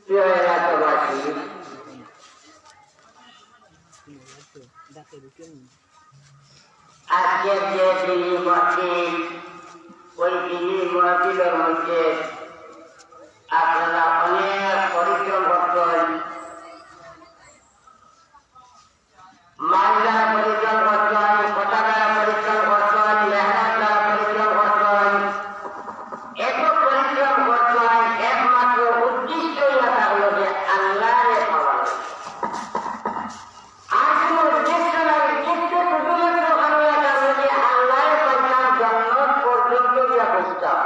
প্রিয় এলাকাবাসী, আজকের যে দিনী মসজিদ, ওই দিনী মসজিদের মধ্যে আপনারা অনেক পরিশ্রম করতেন, মাল দ্বারা পরিশ্রম করতেন, কথা দ্বারা পরিশ্রম করতেন, মেহনত দ্বারা পরিশ্রম করতেন। এত পরিশ্রম করতেন, একমাত্র উদ্দেশ্যই এটা হলো যে আল্লাহরে পাওয়া। আর কোনো উদ্দেশ্য নাই, উদ্দেশ্য শুধুমাত্র হলো এটা হলো যে আল্লাহরে পাইতাম, জান্নাত পর্যন্ত গিয়া পৌঁছতাম।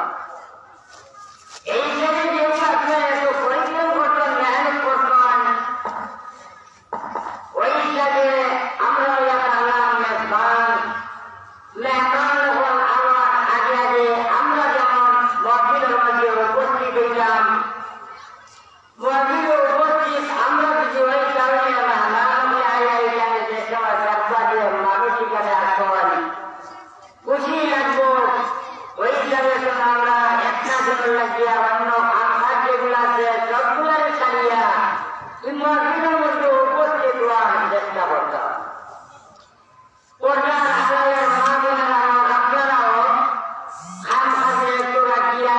এই জন্য যেহেতু আপনারা এত পরিশ্রম করতেন, মেহনত করতেন, ওই হিসাবে আমরা আল্লাহ মেহমান হন আমার আগে আগে আমরা যেমন মসজিদের মাঝে উপস্থিত হইলাম, মসজিদে উপস্থিত আমরা যদি ওই কারণে এখানে যে সময় চারপাশে মানুষ এখানে আসবেন, খুশি লাগবো। ওই হিসাবে আমরা একটা জন্য লাগিয়া অন্য আমার যেগুলো আছে সবগুলারে ছাড়িয়া মসজিদের মধ্যে উপস্থিত হওয়ার চেষ্টা করতাম। আপনারাও খামখাতে একটু রাখিয়া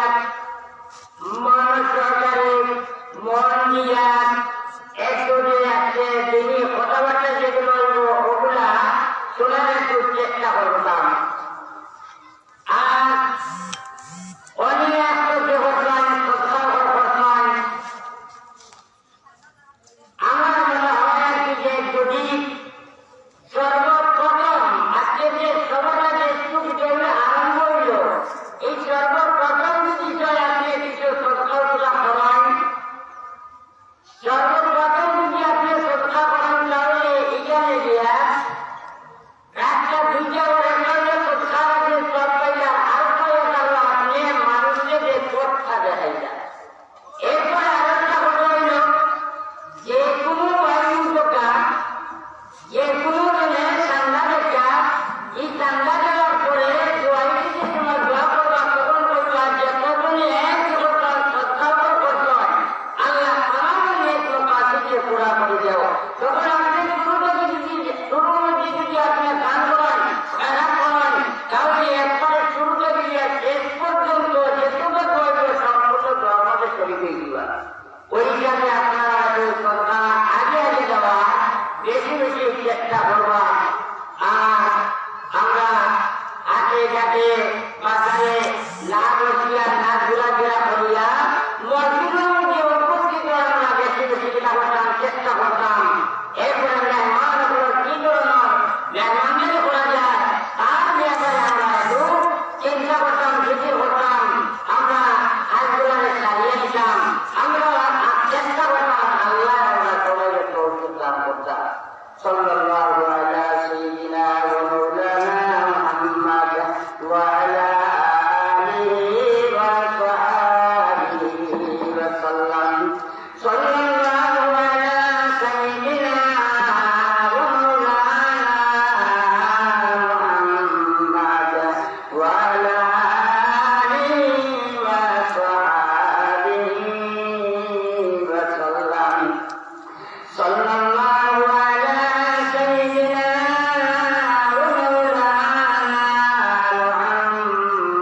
মন সহকারে মন দিয়া একটু যে আছে তিনি কথাবার্তা যেগুলো ওগুলা শোনার একটু চেষ্টা করতাম। আর অনেক করতে করতাম, করতাম। আমার মনে হয় আর কি যে যদি সর্বপ্রথম আজকে যে সভাটা যে সুযোগে আরম্ভ হইল, এই সর্বপ্রথম বিষয় আপনি কিছু সৎকারগুলা করেন, সর্বপ্রথম যদি আপনি সৎকার করেন তাহলে এখানে গিয়া রাতটা 2টা ওর সৎকার আপনি সব পাইলা, আর পাইলা আপনি মানুষকে যে কথা দেখাইলা। এরপরে আরেকটা কথা হইল যে কোনো বায়ুকা যে কোনো দিনে ঠান্ডা দেখা, এই ঠান্ডা দেওয়ার পরে দোয়াইতে তোমার দোয়া করবা, তখন করবা যে তখনই এক সৎকার করতে হয় আল্লাহ আমার এক লোকাকে পুরা করে দেও। তখন আমাদের শুরুতে যদি আপনি গান করেন, খেলা করেন, তাহলে একবারে শুরুতে গিয়ে শেষ পর্যন্ত যেটুকু করবে সম্পূর্ণ ধর্মকে শরীরে দিবা। ওই হিসাবে আপনারা সরকার আগে আগে যাওয়া বেশি বেশি চেষ্টা করবা। আর আমরা হাতে ঘাটে বাজারে না বসিয়া না ঘোরাফেরা করিয়া মসজিদের মধ্যে উপস্থিত আমরা বেশি বেশি চেষ্টা করতাম। এরপরে মেহমানগুলো কি ধরনের মেহমানদের করা যায় তার ব্যাপারে আমরা একটু চিন্তা করতাম, ফিকির করতাম। আমরা হাতগুলারে চালিয়ে দিতাম, আমরা চেষ্টা করতাম আল্লাহ আমরা সবাইকে তৌফিক দান করতাম। সাল্লাল্লাহু আলা সাইয়্যিদিনা ওয়া মাওলানা মুহাম্মদ ওয়া আলা আলিহি ওয়া সাহবিহি ওয়া সাল্লাম। সাল্লাল্লাহু আলা সাইয়্যিদিনা ওয়া মাওলানা মুহাম্মদ ওয়া আলা আলিহি ওয়া সাহবিহি ওয়া সাল্লাম। সাল্লাল্লাহু আলা সাইয়্যিদিনা ওয়া মাওলানা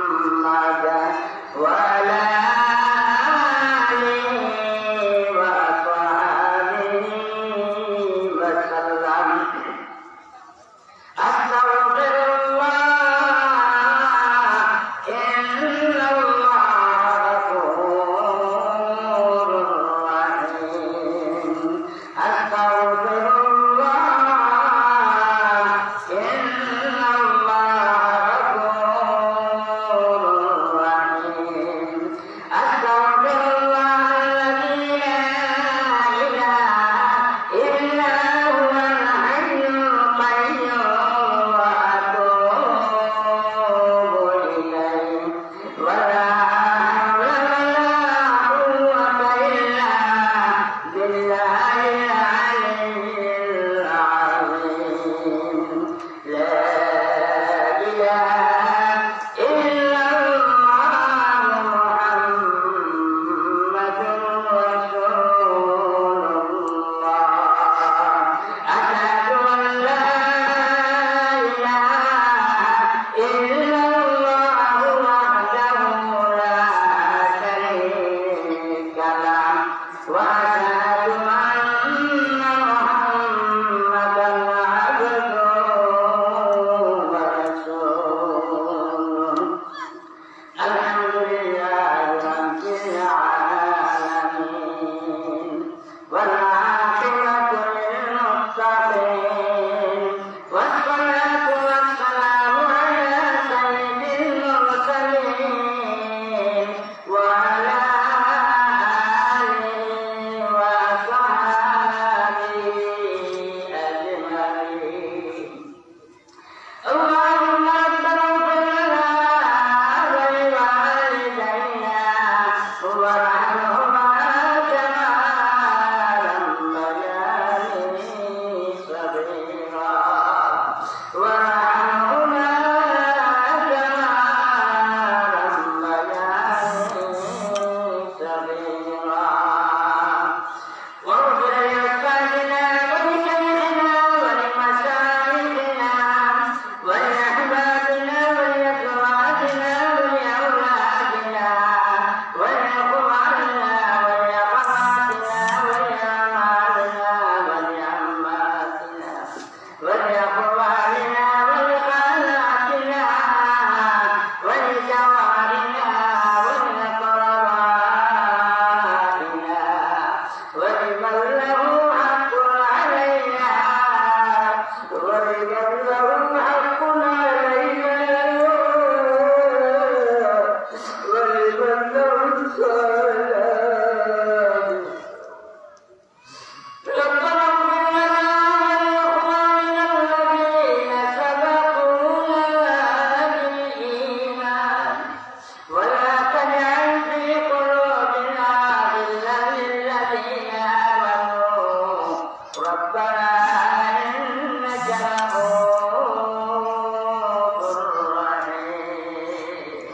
মুহাম্মদ ওয়া আলা আলিহি ওয়া وأشهد أن محمدا عبده ورسوله الحمد لله رب العالمين والعاقبة للمتقين والصلاة والسلام على سيد المرسلين وعلى آله وصحبه أجمعين اللهم ربنا اغفر لنا ولوالدينا وارحمهما كما ربياني صغيرا وارحمهما كما ربياني صغيرا واغفر لأستاذنا ولشيخنا ولمشايخنا ولأحبابنا ولأزواجنا ولأولادنا ولأخواننا ولأخواتنا ولأعمالنا ولأماتنا ولأخواننا ولخالاتنا ولجوارنا ولأقربائنا ولمن له حق علينا ولمن له حق علينا ولمن له سلام ربنا اغفر لنا ولإخواننا الذين سبقونا بالإيمان ولا تجعل في قلوبنا غلا للذين آمنوا ربنا إنك رؤوف رحيم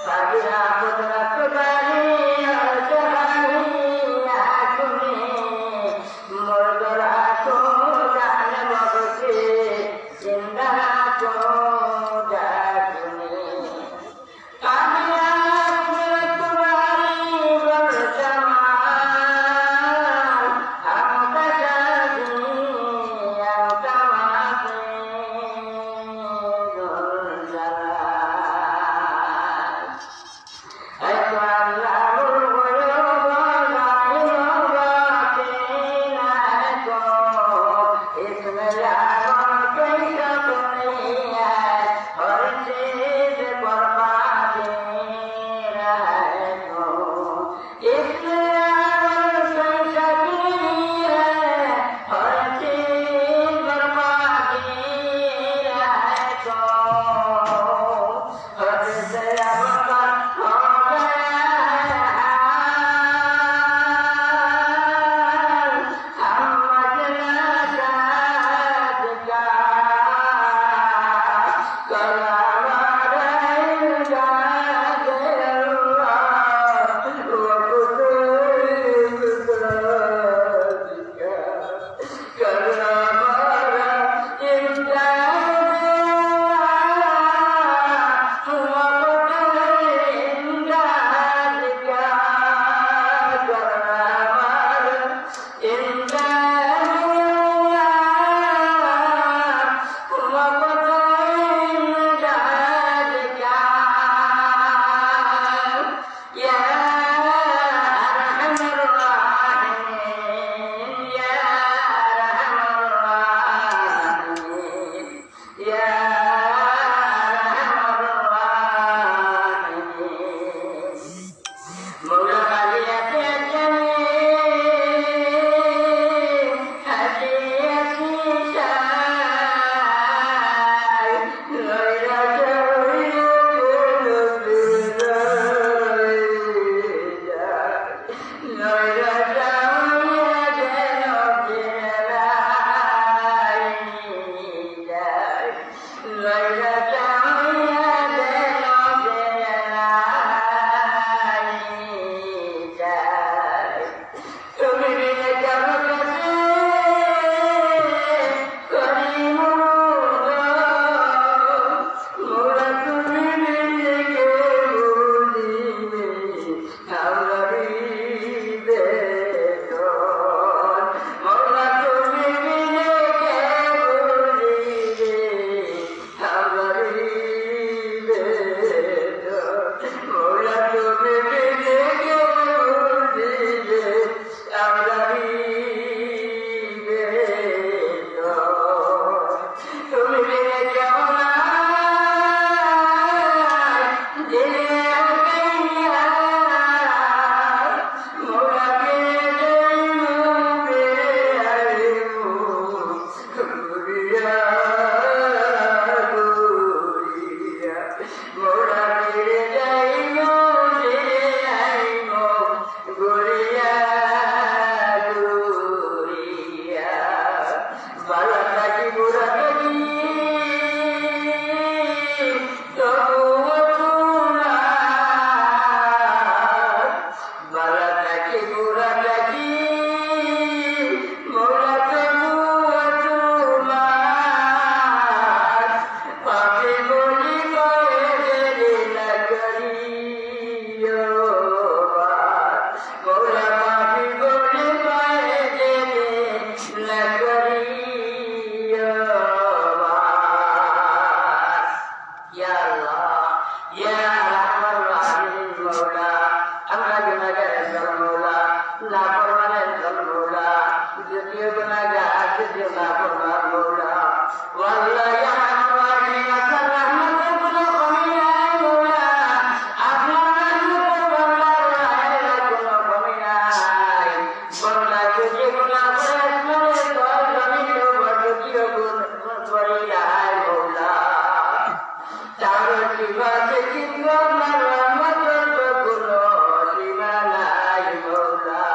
فبها قدرتك لي أرجعني حكمي مرضرات دعنا وقتي سندات داتني فبها قدرتك لي والجمال أنت شافي أنت معطي ذو الجلال أتعلم الغيوب والعلم باقين اسم الأمر كيف تنيا أرشد قربانين اسم الأمر كيف تنيا أرشد Hallelujah. নাকি পুরাটা কি মৌলা তবু তোমার পাপি বলি করে না করিও মৌলা পাপি বলি করে না করিও ইয়া আল্লাহ ইয়া আরহামার রাহিমিন মৌলা আমরা গুনাহগারের মৌলা নাফরমানের মৌলা দ্বিতীয় গুনাহগার দ্বিতীয় নাফরমান মৌলা ওয়াল্লাহ ইয়া আরহামার রাহিমিন আপনার রহমতের কোনো কমি নাই মৌলা আপনার রহমতের বান্দার কোনো কমি নাই বান্দা যে গুনাহ করে মনে দল জমিন দ্বিতীয় গুণ করি নাই মৌলা তার সীমাতে কিন্তু আপনার রহমতের তো কোনো সীমা নাই মৌলা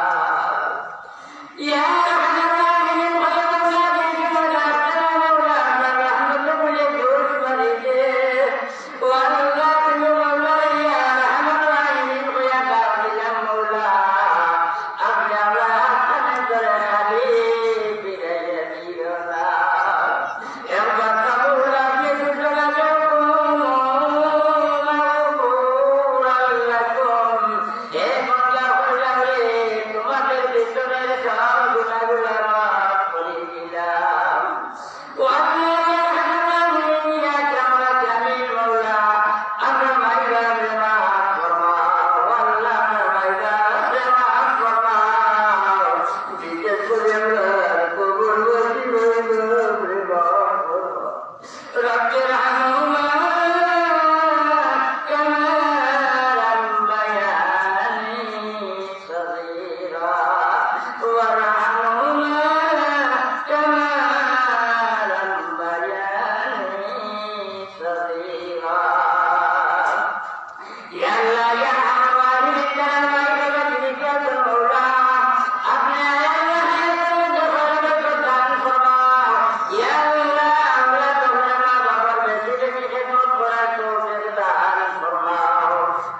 ইয়া রাহমান রাহিম খোদাবন্দার জীবনে আপনার মৌলা আপনার রহমত বলে জোশ মারি দে ও আল্লাহ তুমি মৌলা ইয়া রাহমান রাহিম হইয়া দাও দিলাম মৌলা আপনি আমরা আপনার ধরে খালি ফিরাইয়া দিও না একবার মৌলা আপনি দুজনা তোমাদের ভিতরে সব গুণাগুলা মাফ করে দিলাম আমরা মাইরা মাফ ফরমাও আল্লাহ মাইরা মাফ ফরমাও বিশেষ করে আমরা কবুল রব্বির হামহুমা কামা রাব্বায়ানি সগীরা ওয়ারহামহুমা কামা রাব্বায়ানি সগীরা ইয়া আল্লাহ ইয়া আরহামার রাহিমিন যারা মাইরা নিকাত মৌলা আপনি দান ফরমাও ইয়া আল্লাহ আমরা তোমার মা বাবার বেশি খেদমত করার তৌফিক দান ফরমাও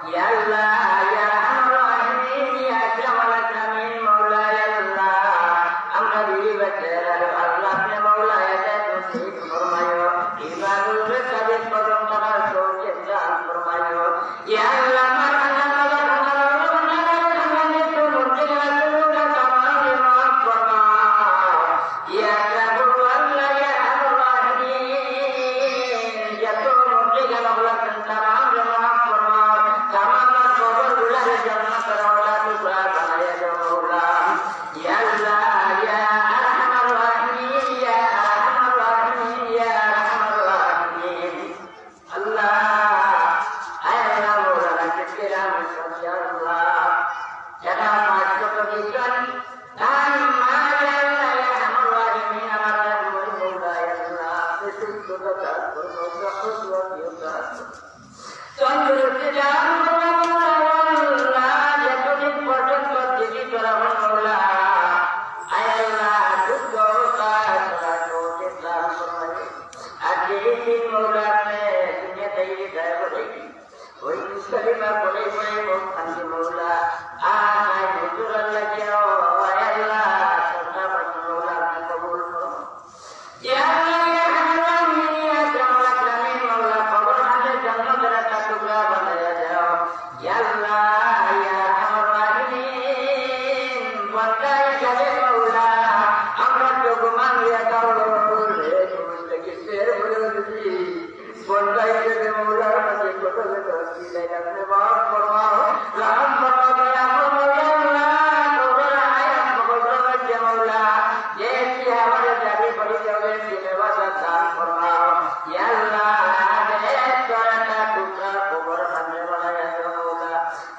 ইয়া আল্লাহ ইয়া আরহামার রাহিমিন ইয়া আকরামাল আকরামিন মৌলা ইয়া আল্লাহ আমরা বিবি বাচ্চারা আল্লাহ আপনি মৌলা হেদায়েত নসিব ফরমায়ো ঈমানুল মুতাবিক কদম করার তৌফিক দান ফরমায়ো ইয়া আল্লাহ তন্দুরুস্তি দান মৌলা যতদিন পর্যন্ত দিদি তোরা মৌলা আয় আল্লাহ দুঃখ অবস্থায় তোরা তৌফিক দান ফরমাই আজকে এই দিন মৌলা আপনি দুনিয়াতে হিদায়াত করে ওই মুসলিমা বলে বলে মুখ শান্তি মৌলা আয় হুজুর আল্লাহ কেও আয় আল্লাহ সদা মৌলা আপনি কবুল করুন ইয়া আল্লাহ ইয়া রাহমান ইয়া আকরামাল আকরামিন মৌলা কবর হাতে জান্নাতের একটা টুকরা বানায়া দাও ইয়া আল্লাহ ইয়া রাহমান রাহিম বন্দাই যাবে মৌলা আমরা তো গুমান ইয়া কাউলো বলে তুমি কি বলে দিছি বন্দাই যাবে মৌলা আমাকে কত কি লাইন আপনি মাফ ফরমাও রাম ফরমাও ইয়া আল্লাহ কবর আয়া কবর মধ্যে মৌলা যে কি আমাদের জাতি পড়ি যাবে সিনেমাটা দান ফরমাও ইয়া আল্লাহ আদে তোরাটা টুকরা কবর সামনে বানায়া দাও মৌলা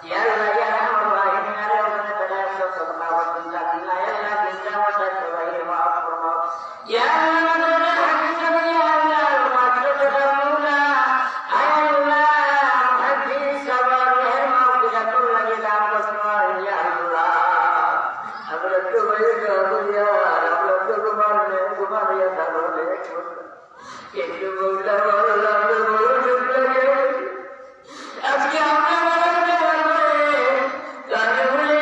ইয়া আল্লাহ ইয়া রাহমান রাহিম আরে ওখানে পেড়া তো সদকা বর্তন জানি না ইয়া আল্লাহ জিন্দা মাতা সবাই মাফ ফরমাও ইয়া আল্লাহ আমাদের হাকিম ইয়া আল্লাহ মাত্র তোরা মৌলা আয় আল্লাহ হাকিম সবার রহমত বিরাতুল লাগি দান ফরমাও ইয়া আল্লাহ আমরা তো ভাই গাবুলিয়া আমরা তো ঘুমাইয়া তাহলে কিন্তু মৌলা মৌলা মৌলা লাগে আজকে আমরা মরতে পারবে তাহলে বলে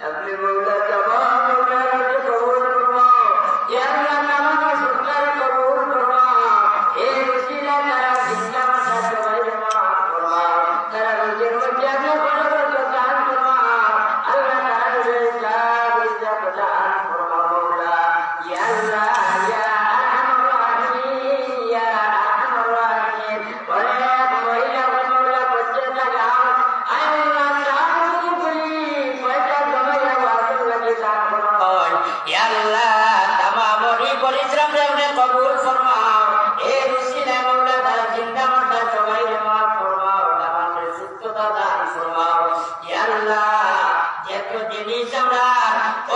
আপনি মৌলা তামাম মৌলাকে কবুল ফরমাও ইয়া আল্লাহ তামাম সরকার কবুল ফরমাও এই রসিলা তারা জিন্দা মাতা সবাই মাফ ফরমাও তারা রোজের মধ্যে আপনি বড় দান ফরমাও আল্লাহ তাআলা সব ইজ্জত দান ফরমাও মৌলা ইয়া আল্লাহ ইয়া আরহামুর রাহিমিন ইয়া আরহামুর রাহিমিন ওরে মহিলা মৌলা বচ্চা লাগাও আল্লাহ তাআলা বলি পয়সা জমাইয়া বাসন লাগি দান ফরমাও ইয়া আল্লাহ তামাম পরিশ্রম রে কবুল ফরমাও এ রসিলা মৌলা তারা জিন্দা মাতা সবাই মাফ ফরমাও তামাম সুস্থতা দান ফরমাও ইয়া আল্লাহ যত জিনিস আমরা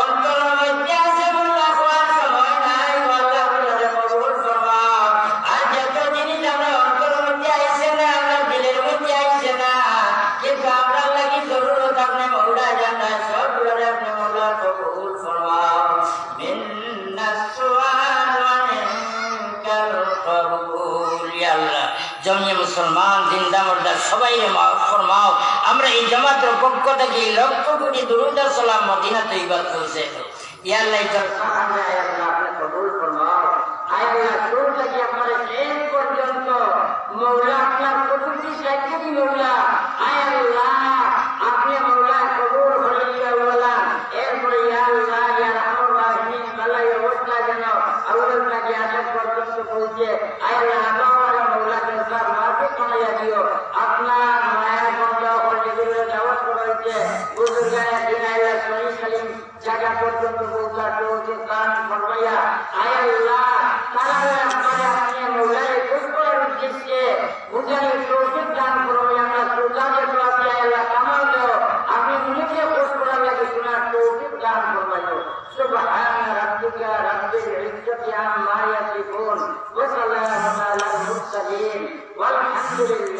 অন্তরের মধ্যে আছে মৌলা কোয়ার সময় নাই আল্লাহ বলে কবুল ফরমাও আর যত জিনিস আমরা অন্তরের মধ্যে আইছে না আমরা দিলের মধ্যে আইছে না কিন্তু আমরা লাগি জরুরত আপনি মৌলা জানা সবগুলো আপনি মৌলা কবুল ফরমাও মিন্নাস সুআল ওয়া মিনকাল কবুল ইয়া আল্লাহ জমিয়ে মুসলমান জিন্দা মুর্দা সবাই মাফ ফরমাও আমরা এই জামাতের পক্ষ থেকে লক্ষ কোটি দুরূদ ও সালাম মদিনা তৈয়বা পৌঁছে ইয়া আল্লাহ আমরা আল্লাহ আপনি কবুল ফরমাও আয় আল্লাহ শুরু থেকে আমাদের শেষ পর্যন্ত মৌলা আপনার প্রকৃতি সাক্ষী মৌলা আয় আল্লাহ আপনি মৌলা কবুল হলে ইয়া আল্লাহ এরপরে ইয়া আল্লাহ ইয়া রাহমান রাহিম আল্লাহ এই অবস্থা যেন আল্লাহর কাছে আসা পর্যন্ত পৌঁছে আয় আল্লাহ আমার মৌলাকে সব মাফি বানাইয়া দিও আপনার মায়ের বন্ধ করে যেগুলো দাওয়াত করা হয়েছে বুজুর্গায়ে দিন আল্লাহ সহি সালিম জায়গা পর্যন্ত পৌঁছা তৌফিক দান ফরমাইয়া আয় আল্লাহ তারা আপনার আপনি মৌলাকে খুশ করার উদ্দেশ্যে বুঝানোর তৌফিক দান ফরমাইয়া আমরা শ্রোতাকে তো আপনি আল্লাহ কামাল দেও আপনি উনিকে খুশ করার লাগে শোনার তৌফিক দান ফরমাইও সুবহান রাব্বিকা রাব্বিল ইজ্জতি আম্মা ইয়াসিফুন ওয়া সালামুন আলাল মুরসালিন ওয়ালহামদুলিল্লাহ